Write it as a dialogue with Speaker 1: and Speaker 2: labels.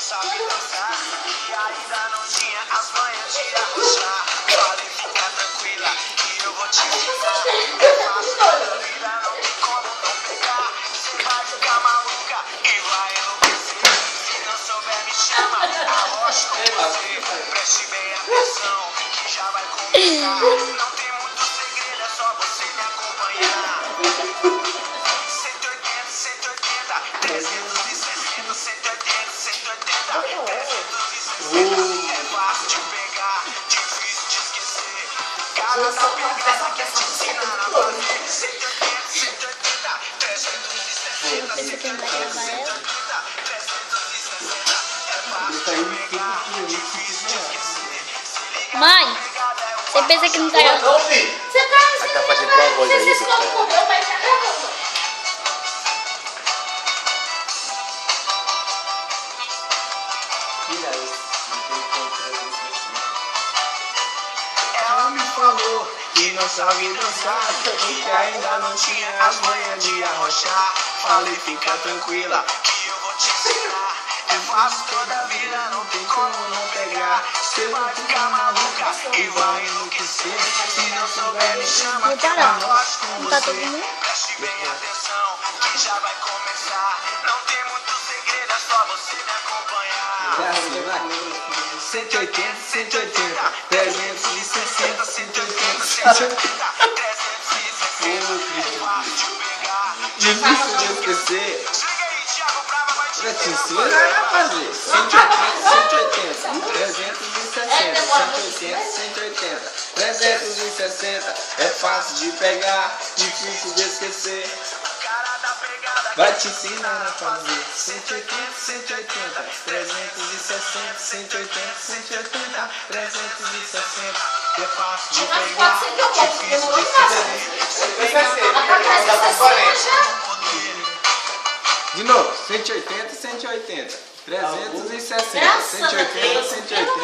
Speaker 1: sabe dançar e ainda não tinha as manhas de arrochar. Falei, fica tranquila que eu vou te ensinar. É fácil toda vida, não tem como não pegar. Você vai ficar maluca e vai enlouquecer. Se não souber me chama, arrocha com você. Preste bem atenção que já vai começar. Não tem muito segredo, é só você me acompanhar. 180, 180, 360, 180, 180, 360. É fácil de pegar, difícil de esquecer. Cara da pegada quer te ensinar a fazer. 180, 180, 360, 180, 180, 360. É fácil de pegar, difícil de esquecer.
Speaker 2: Mãe, você pensa que não tá gravando?
Speaker 3: Não, filho.
Speaker 4: Você tá
Speaker 3: Aí tá fazendo tua voz aí,
Speaker 4: você esconde com o meu pai tá gravando.
Speaker 1: Ela me falou que não sabe dançar e que ainda não tinha as manhas de arrochar. Falei, fica tranquila que eu vou te ensinar. É fácil toda a vida, não tem como não pegar. Você vai ficar maluca e vai enlouquecer. Se não souber me chama, que eu gosto com você. Preste bem atenção que já vai começar. Não tem muito segredo, é só você me acompanhar. 180, 180, 360, 180, 180, 360. É fácil de pegar,
Speaker 5: Difícil de esquecer.
Speaker 1: Chega aí, Thiago Brava vai te
Speaker 5: Já te ensina a fazer. 180, 360, 180, 360. É fácil de pegar, difícil de esquecer.
Speaker 1: cara da pegada.
Speaker 5: Vai te ensinar a fazer. 180, 360, 180, 360.
Speaker 1: É fácil de
Speaker 4: Mas
Speaker 1: pegar,
Speaker 4: pode ser que eu possa,
Speaker 1: difícil
Speaker 4: demorou
Speaker 1: de
Speaker 4: em casa.
Speaker 1: esquecer.
Speaker 5: De novo, 180, 360, 180,
Speaker 4: Graças a Deus.
Speaker 5: 180.